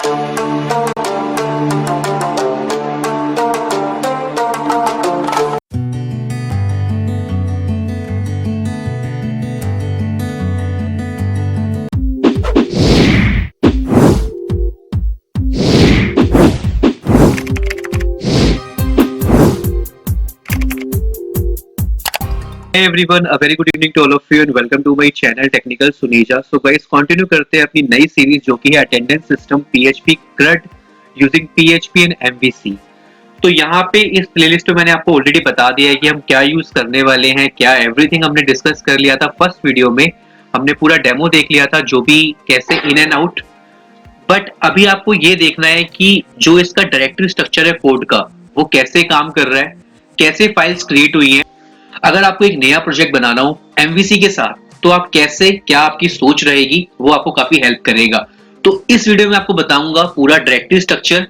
Hey everyone, a very good evening to all of you and welcome to my channel Technical Suneja. So guys, continue करते हैं अपनी नई series जो कि है attendance system PHP CRUD using PHP and MVC। तो यहाँ पे इस प्लेलिस्ट में मैंने आपको ऑलरेडी बता दिया है कि हम क्या यूज करने वाले हैं, क्या एवरीथिंग हमने डिस्कस कर लिया था फर्स्ट वीडियो में। हमने पूरा डेमो देख लिया था जो भी कैसे इन एंड आउट। बट अभी आपको ये देखना है कि जो इसका डायरेक्टरी स्ट्रक्चर है कोड का वो कैसे काम कर रहा है, कैसे फाइल्स क्रिएट हुई है। अगर आपको एक नया प्रोजेक्ट बनाना हो MVC के साथ तो आप कैसे, क्या आपकी सोच रहेगी, वो आपको काफी हेल्प करेगा। तो इस वीडियो में आपको बताऊंगा पूरा डायरेक्टरी स्ट्रक्चर,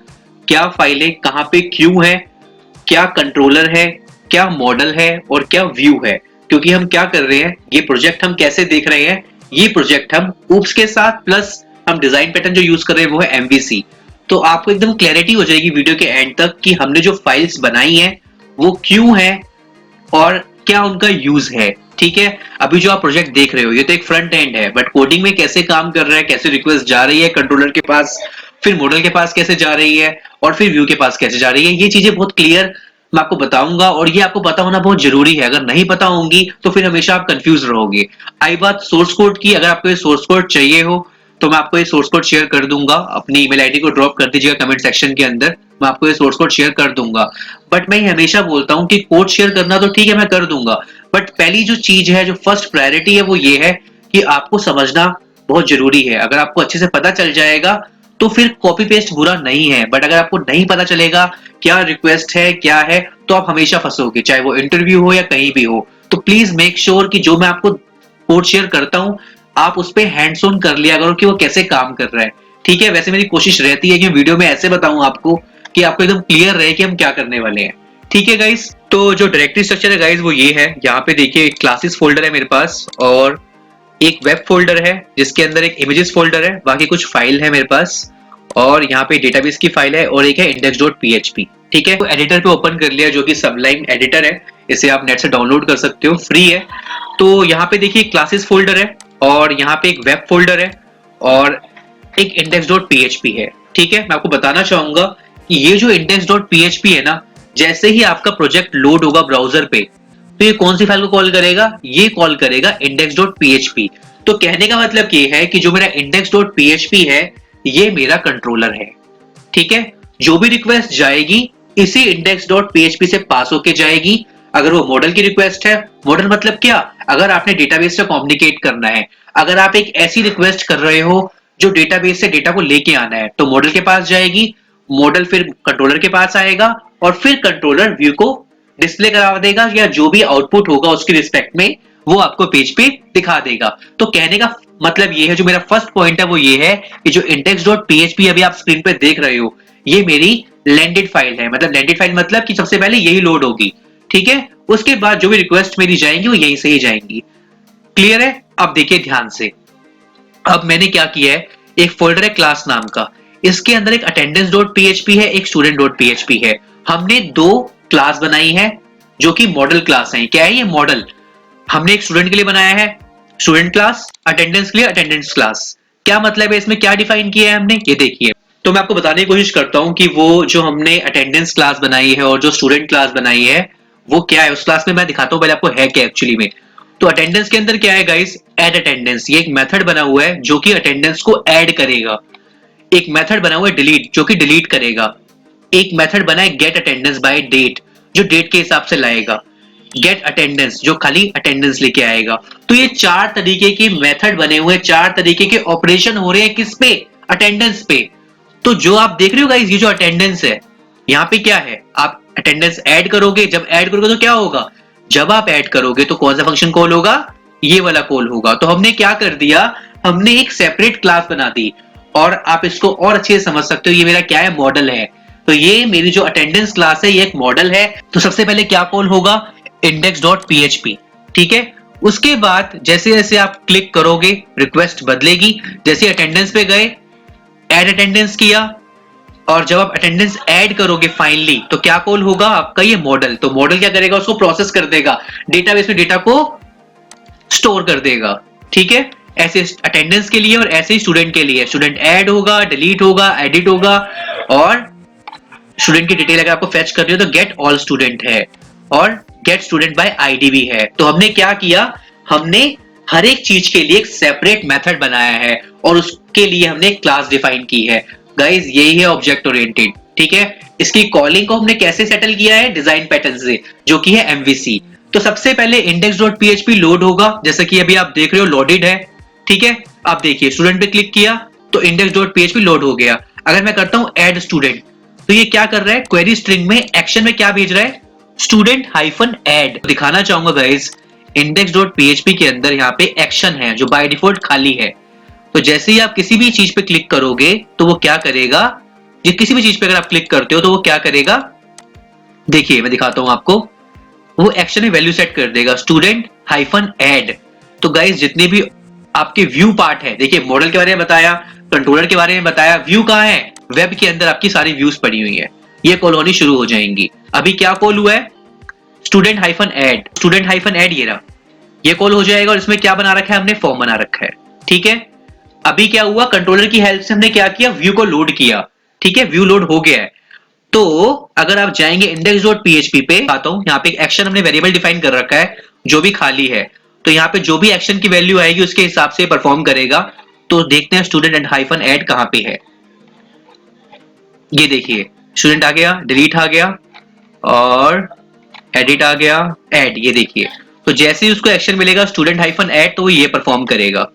क्या फाइलें कहाँ पे क्यों है, क्या कंट्रोलर है, क्या मॉडल है और क्या व्यू है। क्योंकि हम क्या कर रहे हैं, ये प्रोजेक्ट हम कैसे देख रहे हैं, ये प्रोजेक्ट हम ऊप्स के साथ प्लस हम डिजाइन पैटर्न जो यूज कर रहे हैं वो है MVC। तो आपको एकदम क्लैरिटी हो जाएगी वीडियो के एंड तक कि हमने जो फाइल्स बनाई है वो क्यों है और क्या उनका यूज है। ठीक है, अभी जो आप प्रोजेक्ट देख रहे हो ये तो एक फ्रंट एंड है, बट कोडिंग में कैसे काम कर रहा है, कैसे रिक्वेस्ट जा रही है कंट्रोलर के पास, फिर मॉडल के पास कैसे जा रही है और फिर व्यू के पास कैसे जा रही है, ये चीजें बहुत क्लियर मैं आपको बताऊंगा। और ये आपको पता होना बहुत जरूरी है, अगर नहीं पता होंगी तो फिर हमेशा आप कंफ्यूज रहोगे। आई बात सोर्स कोड की, अगर आपको ये सोर्स कोड चाहिए हो तो मैं आपको ये सोर्स कोड शेयर कर दूंगा, अपनी ईमेल आईडी को ड्रॉप कर दीजिएगा कमेंट सेक्शन के अंदर, मैं आपको ये सोर्स कोड शेयर कर दूंगा। बट मैं हमेशा बोलता हूं कि कोड शेयर करना तो ठीक है, मैं कर दूंगा, बट पहली जो चीज है, जो फर्स्ट प्रायोरिटी है वो ये है कि आपको समझना बहुत जरूरी है। अगर आपको अच्छे से पता चल जाएगा तो फिर कॉपी पेस्ट बुरा नहीं है, बट अगर आपको नहीं पता चलेगा क्या रिक्वेस्ट है क्या है तो आप हमेशा फंसोगे, चाहे वो इंटरव्यू हो या कहीं भी हो। तो प्लीज मेक श्योर कि जो मैं आपको कोड शेयर करता हूं आप उस पर हैंड्स ऑन कर लिया करो कि वो कैसे काम कर रहा है। ठीक है, वैसे मेरी कोशिश रहती है कि वीडियो में ऐसे बताऊं आपको कि आपको एकदम क्लियर रहे कि हम क्या करने वाले हैं। ठीक है गाइस, तो जो डायरेक्टरी स्ट्रक्चर है गाइस वो ये है। यहाँ पे देखिए एक क्लासेस फोल्डर है मेरे पास और एक वेब फोल्डर है जिसके अंदर एक इमेजेस फोल्डर है, बाकी कुछ फाइल है मेरे पास, और यहाँ पे डेटाबेस की फाइल है और एक है index.php। ठीक है, तो एडिटर पे ओपन कर लिया जो कि सबलाइन एडिटर है, इसे आप नेट से डाउनलोड कर सकते हो, फ्री है। तो यहाँ पे देखिए क्लासेस फोल्डर है और यहाँ पे एक वेब फोल्डर है और एक index.php है। ठीक है, मैं आपको बताना चाहूंगा कि ये जो index.php है ना, जैसे ही आपका प्रोजेक्ट लोड होगा ब्राउजर पे तो ये कौन सी फाइल को कॉल करेगा, ये कॉल करेगा index.php। तो कहने का मतलब ये है कि जो मेरा index.php है ये मेरा कंट्रोलर है। ठीक है, जो भी रिक्वेस्ट जाएगी इसी index.php से पास होके जाएगी। अगर वो मॉडल की रिक्वेस्ट है, मॉडल मतलब क्या, अगर आपने डेटाबेस से कम्युनिकेट करना है, अगर आप एक ऐसी रिक्वेस्ट कर रहे हो जो डेटाबेस से डेटा को लेके आना है तो मॉडल के पास जाएगी, मॉडल फिर कंट्रोलर के पास आएगा और फिर कंट्रोलर व्यू को डिस्प्ले करा देगा या जो भी आउटपुट होगा उसके रिस्पेक्ट में वो आपको पेज पे दिखा देगा। तो कहने का मतलब ये है, जो मेरा फर्स्ट पॉइंट है वो ये है कि जो index.php अभी आप स्क्रीन पे देख रहे हो ये मेरी लैंडेड फाइल है। मतलब लैंडेड फाइल मतलब कि सबसे पहले यही लोड होगी। ठीक है, उसके बाद जो भी रिक्वेस्ट मेरी जाएंगी वो यहीं से ही जाएंगी। क्लियर है? अब देखिए ध्यान से, अब मैंने क्या किया है, एक फोल्डर है क्लास नाम का, इसके अंदर एक attendance.php है, एक student.php है। हमने दो क्लास बनाई है जो कि मॉडल क्लास है। क्या है ये मॉडल, हमने एक स्टूडेंट के लिए बनाया है स्टूडेंट क्लास, अटेंडेंस के लिए अटेंडेंस क्लास। क्या मतलब है, इसमें क्या डिफाइन किया है हमने, ये देखिए। तो मैं आपको बताने की कोशिश करता हूं कि वो जो हमने अटेंडेंस क्लास बनाई है और जो स्टूडेंट क्लास बनाई है वो क्या है। उस क्लास में मैं दिखाता हूं पहले आपको है क्या एक्चुअली में। तो अटेंडेंस के अंदर क्या है गाइस, ऐड अटेंडेंस, ये एक मेथड बना हुआ है जो कि अटेंडेंस को ऐड करेगा। एक मेथड बना हुआ है डिलीट जो कि डिलीट करेगा। एक मेथड बना है गेट अटेंडेंस बाय डेट जो डेट के हिसाब से लाएगा। गेट अटेंडेंस जो खाली अटेंडेंस लेके आएगा। तो ये चार तरीके के मेथड बने हुए, चार तरीके के ऑपरेशन हो रहे हैं किस पे, अटेंडेंस पे। तो जो आप देख रहे हो गाइस, ये जो अटेंडेंस है यहाँ पे क्या है, आप अटेंडेंस ऐड करोगे, जब ऐड करोगे तो क्या होगा, जब आप ऐड करोगे तो कौन सा फंक्शन कॉल होगा, ये वाला कॉल होगा। तो हमने क्या कर दिया, हमने एक सेपरेट क्लास बना दी और आप इसको और अच्छे से समझ सकते हो। ये मेरा क्या है, मॉडल है। तो ये मेरी जो अटेंडेंस क्लास है ये एक मॉडल है। तो सबसे पहले क्या कॉल होगा, index.php। ठीक है, उसके बाद जैसे जैसे आप क्लिक करोगे रिक्वेस्ट बदलेगी। जैसे अटेंडेंस पे गए ऐड अटेंडेंस किया, और जब आप अटेंडेंस ऐड करोगे फाइनली तो क्या कॉल होगा आपका ये मॉडल। तो मॉडल क्या करेगा, उसको प्रोसेस कर देगा, डेटाबेस में डेटा को स्टोर कर देगा। ठीक है, ऐसे अटेंडेंस के लिए और ऐसे ही स्टूडेंट के लिए, स्टूडेंट ऐड होगा, डिलीट होगा, एडिट होगा, और स्टूडेंट की डिटेल अगर आपको फेच करनी हो तो गेट ऑल स्टूडेंट है, और गेट स्टूडेंट बाय आईडी भी है। तो हमने क्या किया, हमने हर एक चीज के लिए एक सेपरेट मेथड बनाया है और उसके लिए हमने एक क्लास डिफाइन की है। गाइस यही है ऑब्जेक्ट ओरिएंटेड। ठीक है, इसकी कॉलिंग को हमने कैसे सेटल किया है, डिजाइन पैटर्न से, जो कि है एमवीसी। तो सबसे पहले index.php लोड होगा, जैसा कि अभी आप देख रहे हो लोडेड है। ठीक है, आप देखिए स्टूडेंट पे क्लिक किया तो index.php लोड हो गया। अगर मैं करता हूं ऐड स्टूडेंट, तो ये क्या कर रहा है, क्वेरी स्ट्रिंग में एक्शन में क्या भेज रहा है, स्टूडेंट हाइफन ऐड। दिखाना चाहूंगा गाइस, index.php के अंदर यहाँ पे एक्शन है जो बाय डिफॉल्ट खाली है। तो जैसे ही आप किसी भी चीज पे क्लिक करोगे तो वो क्या करेगा, ये किसी भी चीज पे अगर आप क्लिक करते हो तो वो क्या करेगा, देखिए मैं दिखाता हूं आपको, वो एक्शन में वैल्यू सेट कर देगा स्टूडेंट हाइफन ऐड। तो गाइस जितने भी आपके व्यू पार्ट है, देखिए मॉडल के बारे में बताया, कंट्रोलर के बारे में बताया, व्यू कहां है, वेब के अंदर आपकी सारी व्यूज पड़ी हुई है, ये कॉल होनी शुरू हो जाएंगी। अभी क्या कॉल हुआ है, student hyphen add, student hyphen add ये रहा, ये कॉल हो जाएगा और इसमें क्या बना रखा है हमने, फॉर्म बना रखा है। ठीक है, अभी क्या हुआ, कंट्रोलर की हेल्प से हमने क्या किया, व्यू को लोड किया। ठीक है, व्यू लोड हो गया है। तो अगर आप जाएंगे index.php पे, आता हूं, यहाँ पे एक एक्शन हमने वेरिएबल डिफाइन कर रखा है जो भी खाली है। तो यहाँ पे जो भी एक्शन की वैल्यू आएगी उसके हिसाब से परफॉर्म करेगा। तो देखते हैं स्टूडेंट एंड हाइफन ऐड कहां पे है। ये देखिए स्टूडेंट आ गया, डिलीट आ गया, और एडिट आ गया, ऐड, ये देखिए। तो जैसे ही उसको एक्शन मिलेगा स्टूडेंट हाइफन ऐड, तो वो ये परफॉर्म करेगा।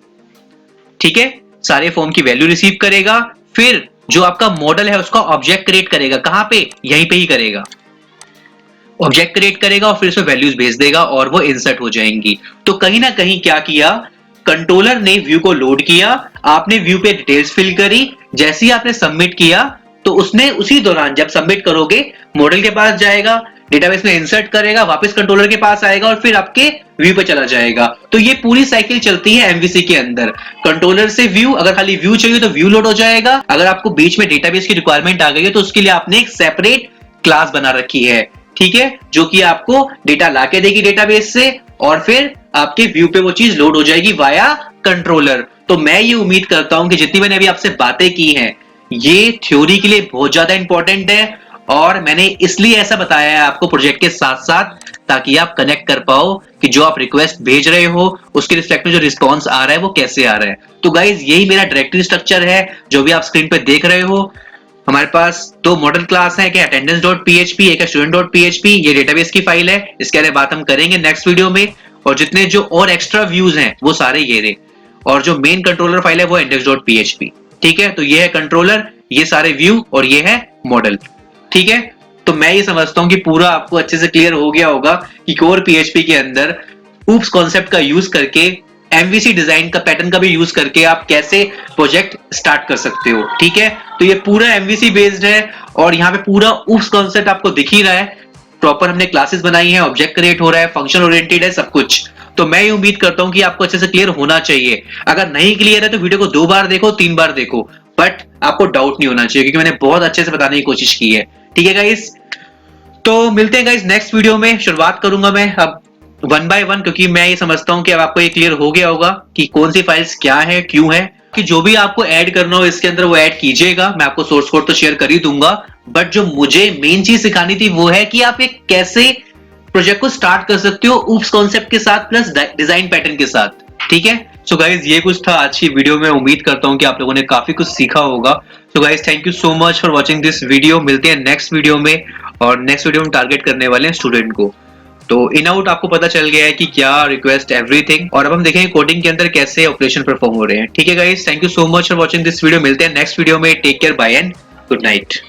ठीक है, सारे फॉर्म की वैल्यू रिसीव करेगा, फिर जो आपका मॉडल है उसका ऑब्जेक्ट क्रिएट करेगा, कहां पे, यहीं पे ही करेगा, ऑब्जेक्ट क्रिएट करेगा और फिर उसमें वैल्यूज भेज देगा और वो इंसर्ट हो जाएंगी। तो कहीं ना कहीं क्या किया, कंट्रोलर ने व्यू को लोड किया, आपने व्यू पे डिटेल्स फिल करी, जैसे ही आपने सबमिट किया तो उसने उसी दौरान जब सबमिट करोगे मॉडल के पास जाएगा, डेटाबेस में इंसर्ट करेगा, वापस कंट्रोलर के पास आएगा और फिर आपके व्यू पे चला जाएगा। तो ये पूरी साइकिल चलती है एमवीसी के अंदर, कंट्रोलर से व्यू, अगर खाली व्यू चाहिए तो व्यू लोड हो जाएगा, अगर आपको बीच में डेटाबेस की रिक्वायरमेंट आ गई है तो उसके लिए आपने एक सेपरेट क्लास बना रखी है। ठीक है, जो कि आपको डेटा लाके देगी डेटाबेस से और फिर आपके व्यू पे वो चीज लोड हो जाएगी वाया कंट्रोलर। तो मैं ये उम्मीद करता हूं कि जितनी मैंने अभी आपसे बातें की हैं ये थ्योरी के लिए बहुत ज्यादा इंपॉर्टेंट है, और मैंने इसलिए ऐसा बताया है आपको प्रोजेक्ट के साथ साथ, ताकि आप कनेक्ट कर पाओ कि जो आप रिक्वेस्ट भेज रहे हो उसके रिस्पेक्ट में जो रिस्पॉन्स आ रहा है वो कैसे आ रहा है। तो गाइज यही मेरा डायरेक्टरी स्ट्रक्चर है जो भी आप स्क्रीन पे देख रहे हो। हमारे पास दो मॉडल क्लास है, एक attendance.php, एक student.php, ये डेटाबेस की फाइल है, इसके बारे में बात हम करेंगे नेक्स्ट वीडियो में। और जितने जो और एक्स्ट्रा व्यूज हैं वो सारे ये रहे, और जो मेन कंट्रोलर फाइल है वो index.php। ठीक है, तो ये है कंट्रोलर, ये सारे व्यू, और ये है मॉडल। ठीक है, तो मैं ये समझता हूं कि पूरा आपको अच्छे से क्लियर हो गया होगा कि कोर पीएचपी के अंदर ऊप्स कॉन्सेप्ट का यूज करके, एमवीसी डिजाइन का पैटर्न का भी यूज करके आप कैसे प्रोजेक्ट स्टार्ट कर सकते हो। ठीक है, तो ये पूरा एमवीसी बेस्ड है और यहाँ पे पूरा ऊप्स कॉन्सेप्ट आपको दिख ही रहा है, प्रॉपर हमने क्लासेस बनाई है, ऑब्जेक्ट क्रिएट हो रहा है, फंक्शन ओरिएंटेड है सब कुछ। तो मैं ये उम्मीद करता हूं कि आपको अच्छे से क्लियर होना चाहिए। अगर नहीं क्लियर है तो वीडियो को 2 बार देखो, 3 बार देखो, बट आपको डाउट नहीं होना चाहिए क्योंकि मैंने बहुत अच्छे से बताने की कोशिश की है। ठीक है गाइस, तो मिलते हैं गाइस नेक्स्ट वीडियो में। शुरुआत करूंगा मैं अब 1 बाय 1, क्योंकि मैं ये समझता हूं कि अब आपको ये क्लियर हो गया होगा कि कौन सी फाइल्स क्या है, क्यों है, कि जो भी आपको ऐड करना हो इसके अंदर वो ऐड कीजिएगा। मैं आपको सोर्स कोड तो शेयर कर ही दूंगा, बट जो मुझे मेन चीज सिखानी थी वो है कि आप एक कैसे प्रोजेक्ट को स्टार्ट कर सकते हो ऊप्स कॉन्सेप्ट के साथ प्लस डिजाइन पैटर्न के साथ। ठीक है, सो गाइज ये कुछ था आज की वीडियो में। उम्मीद करता हूं कि आप लोगों ने काफी कुछ सीखा होगा। So guys thank you so much for watching this video. मिलते हैं नेक्स्ट वीडियो में, और नेक्स्ट वीडियो में टारगेट करने वाले हैं स्टूडेंट को। तो इन आउट आपको पता चल गया है कि क्या रिक्वेस्ट एवरीथिंग, और अब हम देखेंगे कोडिंग के अंदर कैसे ऑपरेशन परफॉर्म हो रहे हैं। ठीक है guys, thank you so much for watching this video. मिलते हैं नेक्स्ट वीडियो में, take care, bye and good night.